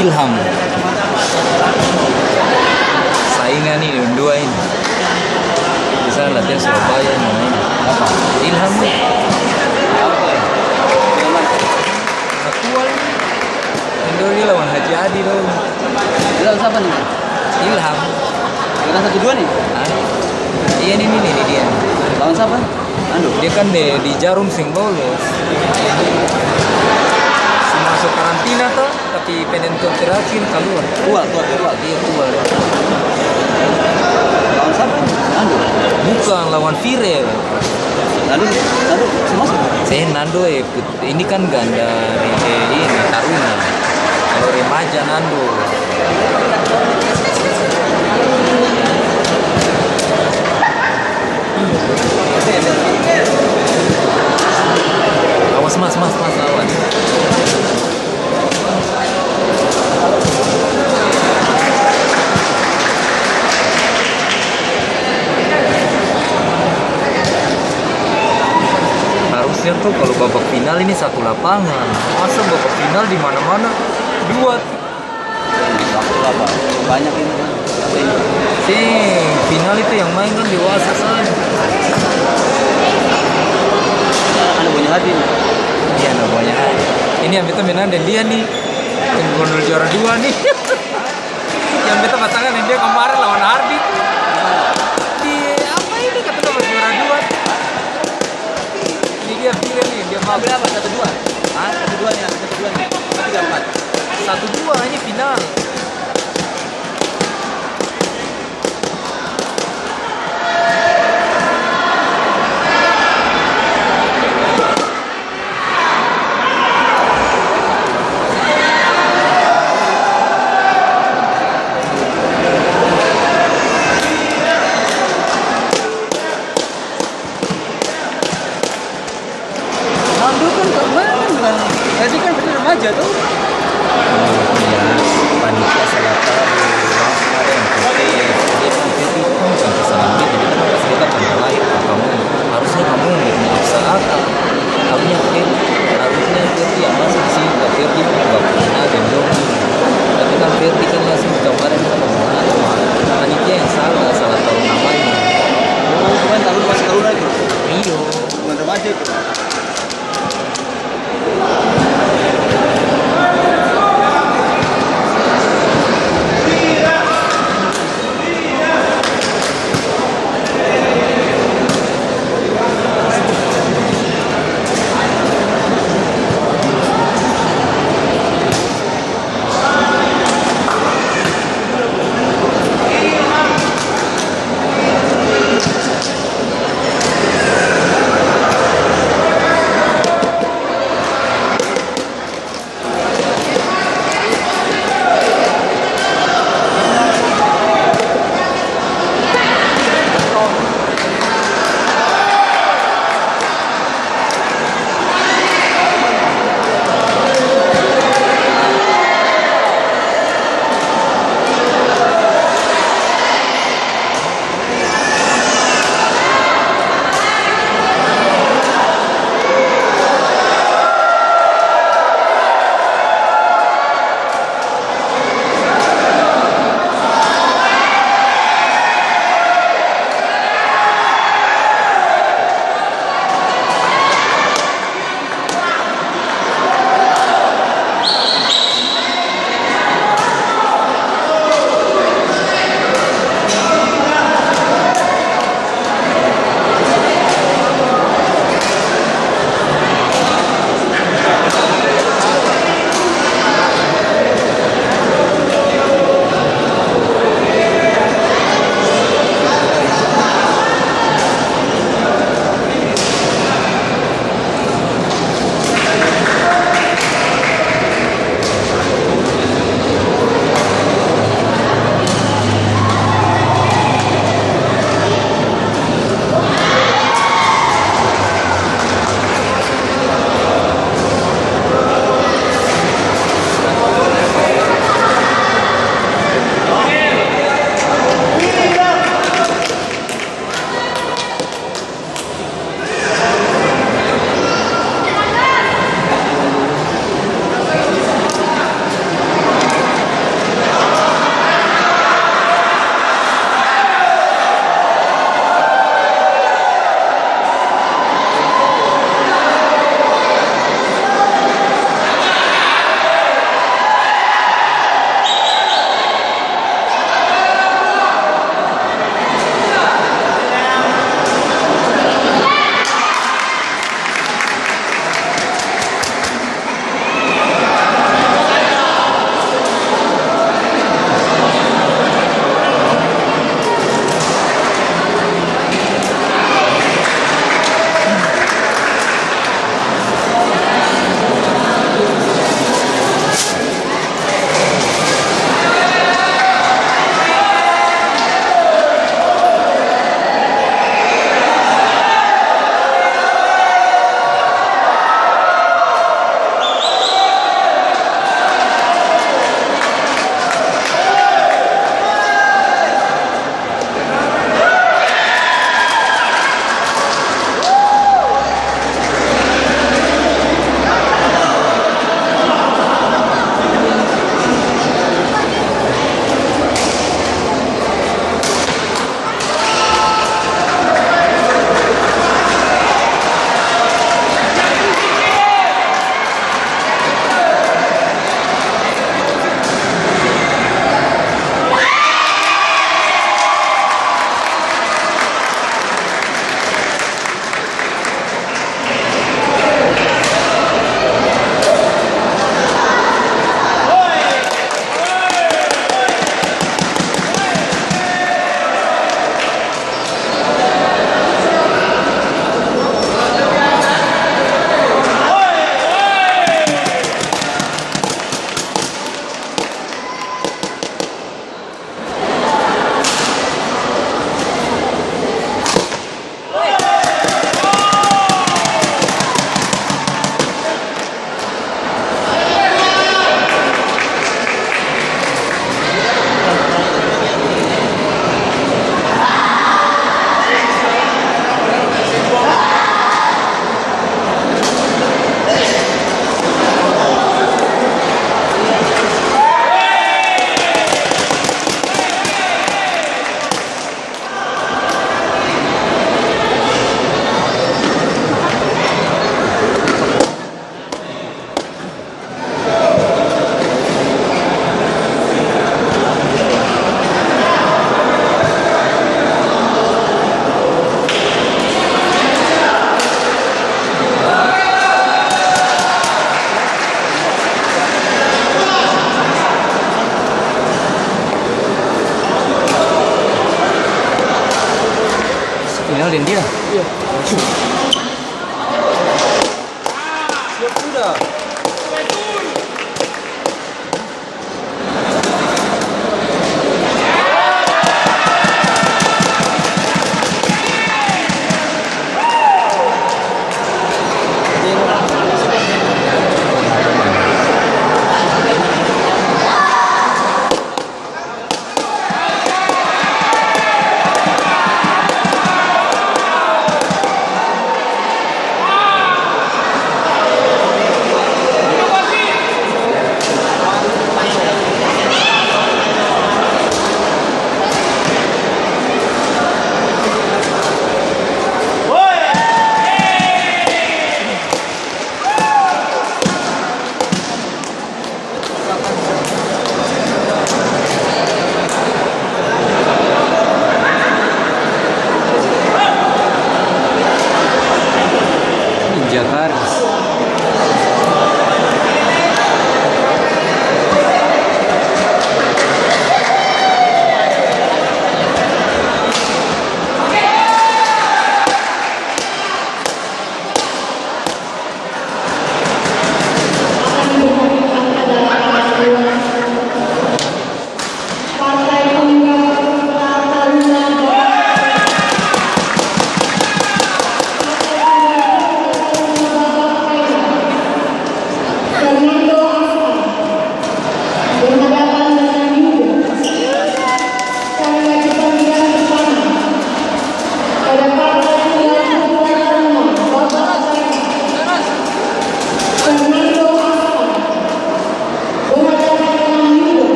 Ilham. Saingan nih dua ini. Bisa latihan Surabaya main. Apa? Ilham nih. Aktual ini. Ini lawan Haji Adi dong. Ilham siapa nih? Ilham. Bukan 1-2 nih? Iya nih dia. Lawan siapa? Dia kan di Jarum sing bolos. Masuk karantina tuh, tapi penentu terakhir keluar. Tua. Iya tua. Lawan siapa? Nando. Bukan lawan Firel. Nando masuk. Nando ini kan ganda ini Taruna. Kalau remaja Nando. Awas mas lawan. Harusnya tuh kalau babak final ini satu lapangan. Masa babak final di mana-mana dua. Banyak ini kan. Final itu yang main kan dewasa saja. Ada punya hati nih. Iya, ada banyak hati. Ini yang kita menang dan dia nih yang gondol juara 2 nih. Yang kita pasangan dan dia kemarin lawan Hardi. Di apa ini kata dapat juara 2. Ini dia Firel nih, dia mau berapa? 1-2. Hah? 1-2 nih, 3-4. 1-2 ini final. Tadi kan bener remaja tuh. Ya, panitia salah tahu. Ada yang putih. Dia putih itu sampai salah dia. Jadi kan pas kita tanggal lahir kamu harusnya kamu bisa akal. Harusnya Ferdi yang masuk sih. Ferdi nggak pernah gendong. Tapi kan Ferdi kan masih kemarin panitia yang salah tahu namanya. Oh, kemarin tahun masih tahun lagi. Rio. Bukan remaja itu. Siap sudah.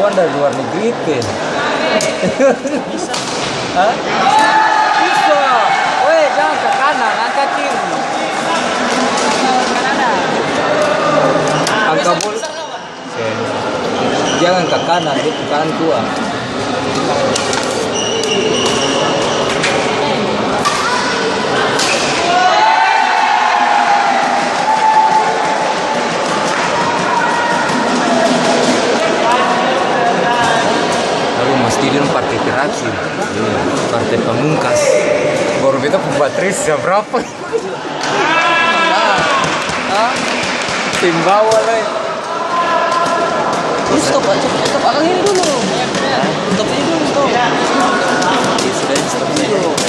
Dari luar negeri kan? Bisa. Hah? Bisa. Weh, jangan ke kanan, angkat kiri. Kanada. Angka bola. Jangan ke kanan, dia ke kanan tua. Mesti dia partai terakhir, partai pemungkas. Baru kita pembuat jam berapa? Tim bawah lah. Stop aja, stop angin dulu. Stop ini dulu. Sudah stop dulu.